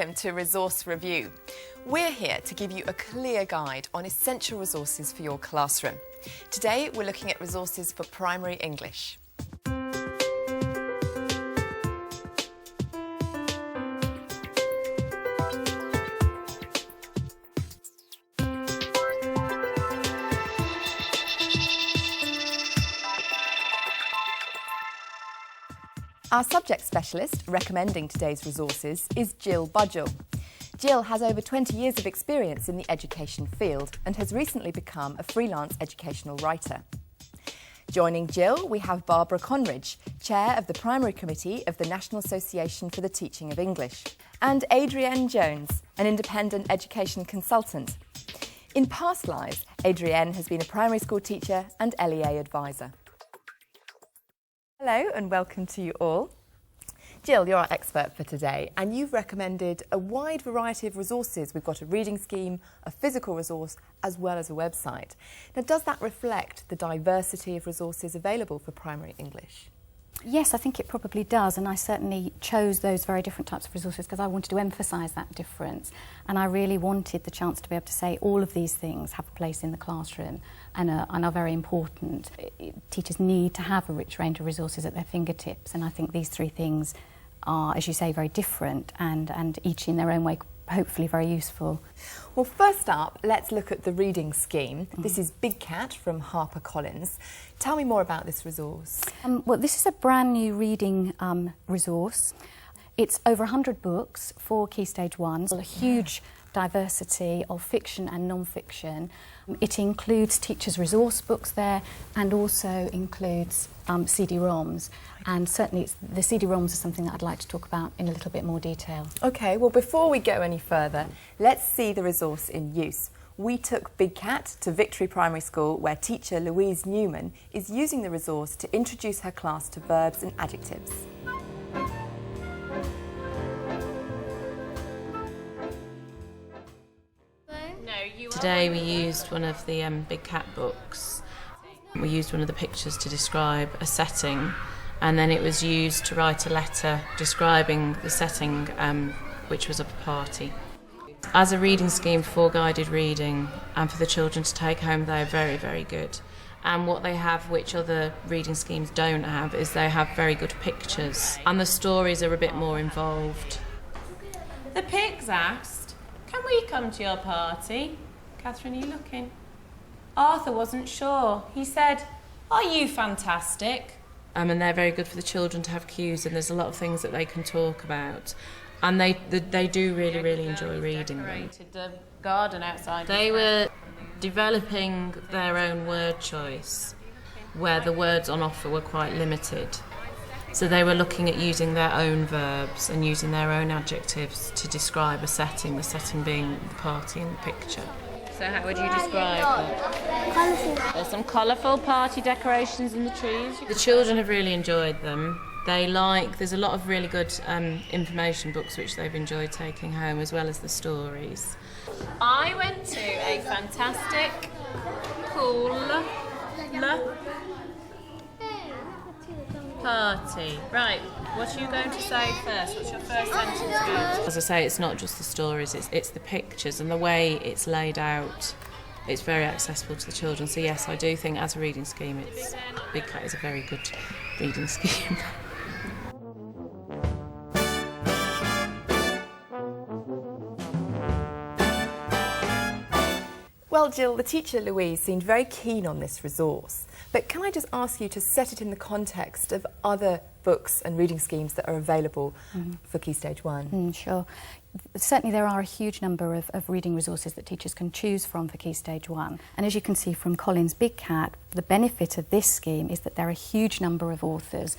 Welcome to Resource Review. We're here to give you a clear guide on essential resources for your classroom. Today we're looking at resources for primary English. Our subject specialist recommending today's resources is Jill Budgell. Jill has over 20 years of experience in the education field and has recently become a freelance educational writer. Joining Jill, we have Barbara Conridge, Chair of the Primary Committee of the National Association for the Teaching of English, and Adrienne Jones, an independent education consultant. In past lives, Adrienne has been a primary school teacher and LEA advisor. Hello and welcome to you all. Jill, you're our expert for today and you've recommended a wide variety of resources. We've got a reading scheme, a physical resource, as well as a website. Now, does that reflect the diversity of resources available for primary English? Yes, I think it probably does, and I certainly chose those very different types of resources because I wanted to emphasise that difference, and I really wanted the chance to be able to say all of these things have a place in the classroom and are very important. Teachers need to have a rich range of resources at their fingertips, and I think these three things are, as you say, very different and each in their own way hopefully very useful. Well, first up, let's look at the reading scheme. This is Big Cat from HarperCollins. Tell me more about this resource. Well, this is a brand new reading resource. It's over 100 books for Key Stage 1, a huge diversity of fiction and non-fiction. It includes teachers' resource books there and also includes CD-ROMs, and certainly the CD-ROMs are something that I'd like to talk about in a little bit more detail. OK, well before we go any further, let's see the resource in use. We took Big Cat to Victory Primary School where teacher Louise Newman is using the resource to introduce her class to verbs and adjectives. Today we used one of the Big Cat books. We used one of the pictures to describe a setting, and then it was used to write a letter describing the setting, which was a party. As a reading scheme for guided reading and for the children to take home, they're very, very good. And what they have, which other reading schemes don't have, is they have very good pictures, and the stories are a bit more involved. The pigs asked, "Can we come to your party?" Catherine, are you looking? Arthur wasn't sure. He said, "Are you fantastic?" And they're very good for the children to have cues, and there's a lot of things that they can talk about. And they do really, really enjoy reading them. The garden outside. They were developing their own word choice, where the words on offer were quite limited. So they were looking at using their own verbs and using their own adjectives to describe a setting, the setting being the party and the picture. So how would you describe that? Colourful. There's some colourful party decorations in the trees. The children have really enjoyed them. There's a lot of really good information books which they've enjoyed taking home, as well as the stories. I went to a fantastic pool party. Right, what are you going to say first? What's your first sentence going to? As I say, it's not just the stories, it's the pictures and the way it's laid out. It's very accessible to the children. So yes, I do think as a reading scheme, Big Cat is a very good reading scheme. Well, Jill, the teacher Louise seemed very keen on this resource, but can I just ask you to set it in the context of other books and reading schemes that are available for Key Stage 1? Sure. Certainly there are a huge number of reading resources that teachers can choose from for Key Stage 1. And as you can see from Collins' Big Cat, the benefit of this scheme is that there are a huge number of authors,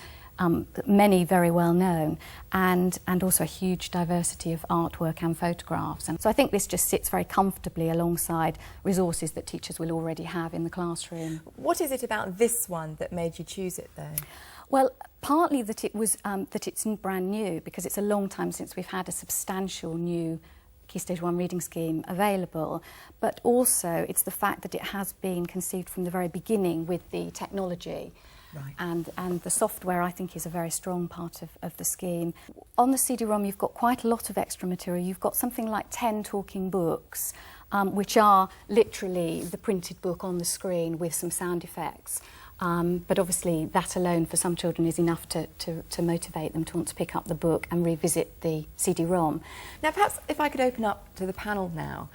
many very well known, and also a huge diversity of artwork and photographs. And so I think this just sits very comfortably alongside resources that teachers will already have in the classroom. What is it about this one that made you choose it, though? Well, partly that it's brand new, because it's a long time since we've had a substantial new Key Stage 1 reading scheme available, but also it's the fact that it has been conceived from the very beginning with the technology. Right. And the software, I think, is a very strong part of the scheme. On the CD-ROM, you've got quite a lot of extra material. You've got something like 10 talking books, which are literally the printed book on the screen with some sound effects. But obviously that alone for some children is enough to motivate them to want to pick up the book and revisit the CD-ROM. Now perhaps if I could open up to the panel now.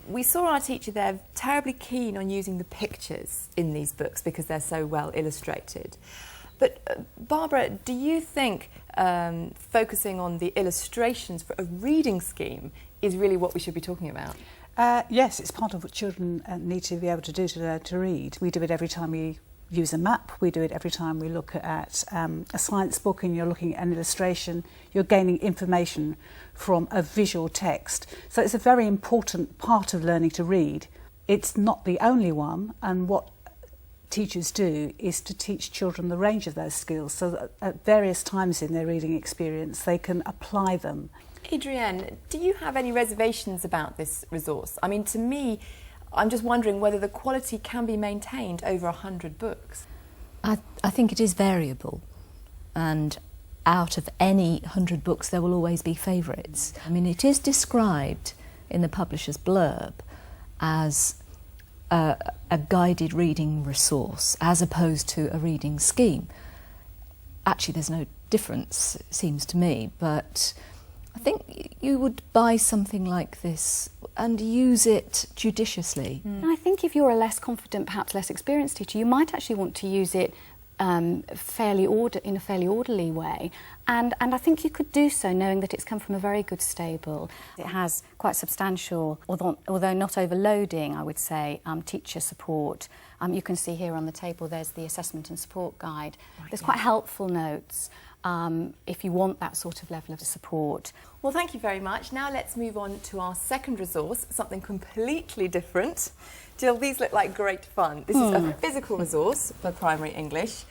We saw our teacher there terribly keen on using the pictures in these books because they're so well illustrated. But Barbara, do you think focusing on the illustrations for a reading scheme is really what we should be talking about? Yes, it's part of what children need to be able to do to learn to read. We do it every time we use a map, we do it every time we look at a science book and you're looking at an illustration, you're gaining information from a visual text. So it's a very important part of learning to read. It's not the only one, and what teachers do is to teach children the range of those skills so that at various times in their reading experience they can apply them. Adrienne, do you have any reservations about this resource? I mean, to me, I'm just wondering whether the quality can be maintained over 100 books. I think it is variable, and out of any 100 books there will always be favourites. I mean, it is described in the publisher's blurb as a guided reading resource as opposed to a reading scheme. Actually, there's no difference, it seems to me, but I think you would buy something like this and use it judiciously. And I think if you're a less confident, perhaps less experienced teacher, you might actually want to use it in a fairly orderly way. And I think you could do so knowing that it's come from a very good stable. It has quite substantial, although not overloading, I would say, teacher support. You can see here on the table there's the assessment and support guide. Right, there's yeah. quite helpful notes if you want that sort of level of support. Well, thank you very much. Now let's move on to our second resource, something completely different. Jill, these look like great fun. This is a physical resource for primary English.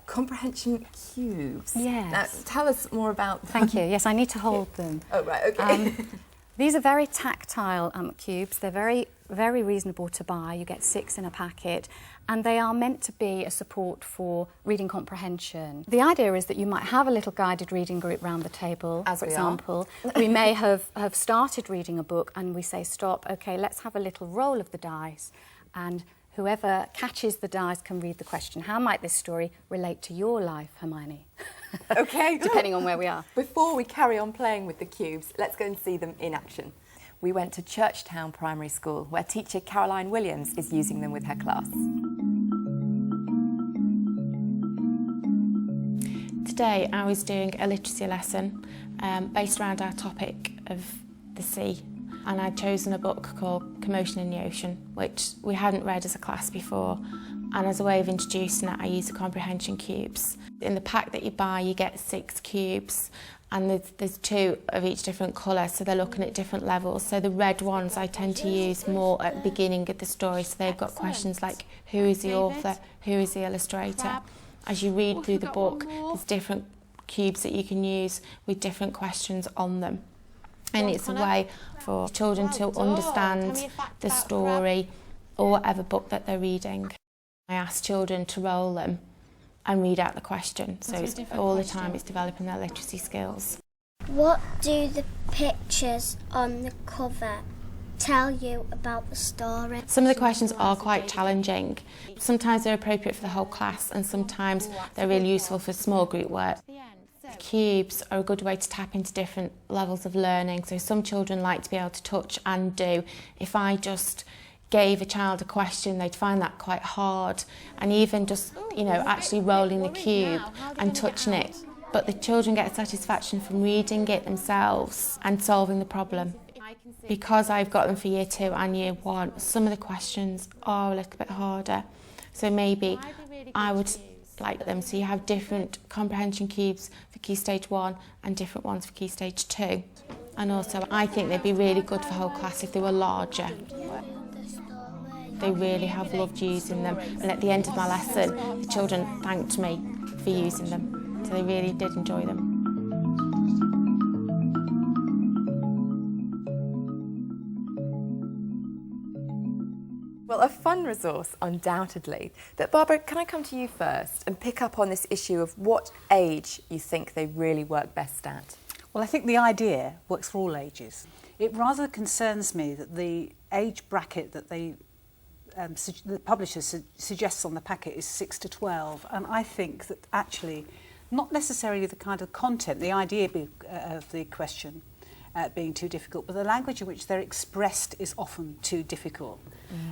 Comprehension cubes. Yes. Now, tell us more about them. Thank you. Yes, I need to hold them. Oh, right, okay. These are very tactile cubes. They're very, very reasonable to buy. You get 6 in a packet, and they are meant to be a support for reading comprehension. The idea is that you might have a little guided reading group round the table, As for we example. We may have started reading a book and we say, stop, OK, let's have a little roll of the dice, and whoever catches the dice can read the question. How might this story relate to your life, Hermione? Okay. Depending on where we are. Before we carry on playing with the cubes, let's go and see them in action. We went to Churchtown Primary School, where teacher Caroline Williams is using them with her class. Today I was doing a literacy lesson based around our topic of the sea, and I'd chosen a book called Commotion in the Ocean, which we hadn't read as a class before, and as a way of introducing it I used the comprehension cubes. In the pack that you buy you get 6 cubes, and there's 2 of each different colour, so they're looking at different levels. So the red ones I tend to use more at the beginning of the story, so they've got questions like who is the author, who is the illustrator. As you read through the book, there's different cubes that you can use with different questions on them. And it's a way for children to understand the story or whatever book that they're reading. I ask children to roll them and read out the question, so it's, all the time it's developing their literacy skills. What do the pictures on the cover tell you about the story? Some of the questions are quite challenging. Sometimes they're appropriate for the whole class, and sometimes they're really useful for small group work. The cubes are a good way to tap into different levels of learning, so some children like to be able to touch and do. If I just gave a child a question, they'd find that quite hard, and even just, you know, actually rolling the cube and touching it. But the children get satisfaction from reading it themselves and solving the problem. Because I've got them for year 2 and year 1, some of the questions are a little bit harder, so maybe I would like them so you have different comprehension cubes for Key Stage 1 and different ones for Key Stage 2. And also I think they'd be really good for whole class if they were larger. They really have loved using them, and at the end of my lesson the children thanked me for using them, so they really did enjoy them. Well, a fun resource, undoubtedly. But Barbara, can I come to you first and pick up on this issue of what age you think they really work best at? Well, I think the idea works for all ages. It rather concerns me that the age bracket that the publisher suggests on the packet is 6 to 12, and I think that actually not necessarily the kind of content, the idea of the question being too difficult, but the language in which they're expressed is often too difficult.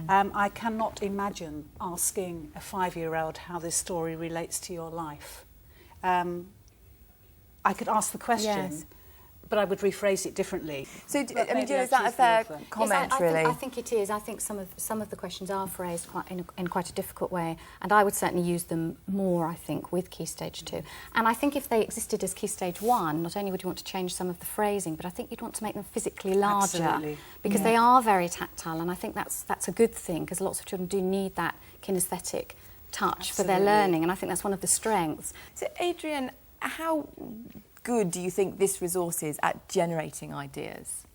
I cannot imagine asking a 5-year-old how this story relates to your life. I could ask the question, yes, but I would rephrase it differently. So, I mean, is that a fair comment, yes, really? I think it is. I think some of the questions are phrased in quite a difficult way, and I would certainly use them more, I think, with Key Stage 2. And I think if they existed as Key Stage 1, not only would you want to change some of the phrasing, but I think you'd want to make them physically larger. Absolutely. Because they are very tactile, and I think that's a good thing, because lots of children do need that kinesthetic touch for their learning, and I think that's one of the strengths. So, Adrienne, how good do you think this resource is at generating ideas?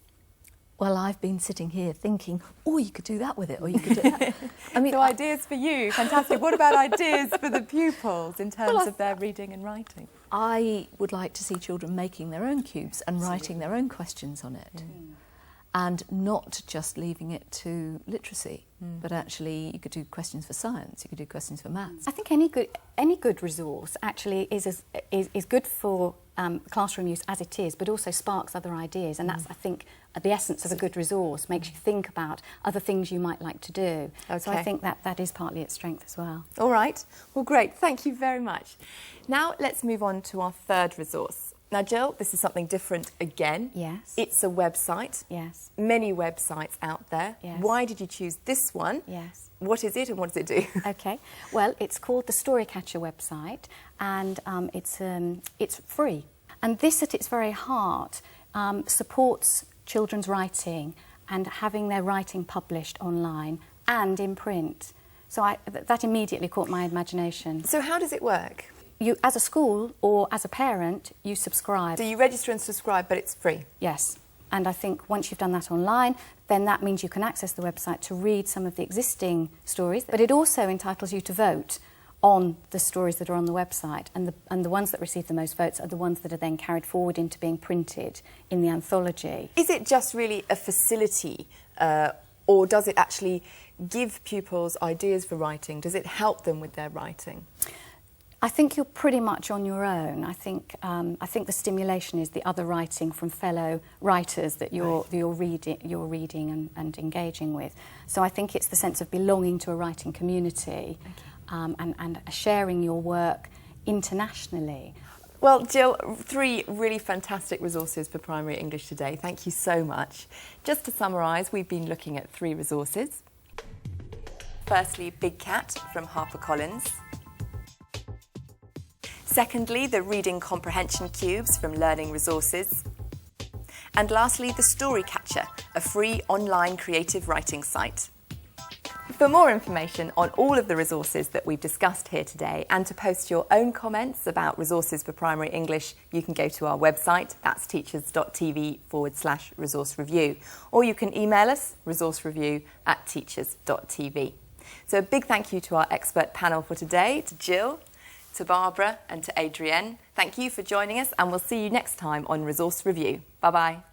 Well, I've been sitting here thinking, oh, you could do that with it, or you could do that. I mean, so ideas for you, fantastic. What about ideas for the pupils in terms of their reading and writing? I would like to see children making their own cubes and writing their own questions on it. And not just leaving it to literacy, but actually you could do questions for science, you could do questions for maths. I think any good resource actually is good for classroom use as it is, but also sparks other ideas, and that's, I think, the essence of a good resource, makes you think about other things you might like to do. Okay. So I think that is partly its strength as well. All right, well, great, thank you very much. Now let's move on to our third resource. Now, Jill, this is something different again. Yes. It's a website. Yes. Many websites out there. Yes. Why did you choose this one? Yes. What is it and what does it do? Okay. Well, it's called the Storycatcher website, and it's free. And this, at its very heart, supports children's writing and having their writing published online and in print. So that immediately caught my imagination. So how does it work? You, as a school or as a parent, you subscribe. So you register and subscribe, but it's free? Yes. And I think once you've done that online, then that means you can access the website to read some of the existing stories. But it also entitles you to vote on the stories that are on the website. And the ones that receive the most votes are the ones that are then carried forward into being printed in the anthology. Is it just really a facility, or does it actually give pupils ideas for writing? Does it help them with their writing? I think you're pretty much on your own. I think the stimulation is the other writing from fellow writers that you're reading and engaging with. So I think it's the sense of belonging to a writing community, and sharing your work internationally. Well, Jill, 3 really fantastic resources for primary English today. Thank you so much. Just to summarise, we've been looking at 3 resources. Firstly, Big Cat from HarperCollins. Secondly, the Reading Comprehension Cubes from Learning Resources. And lastly, the Storycatcher, a free online creative writing site. For more information on all of the resources that we've discussed here today, and to post your own comments about resources for primary English, you can go to our website, that's teachers.tv/resource review, or you can email us, resourcereview@teachers.tv. So a big thank you to our expert panel for today, to Jill, to Barbara and to Adrienne. Thank you for joining us, and we'll see you next time on Resource Review. Bye-bye.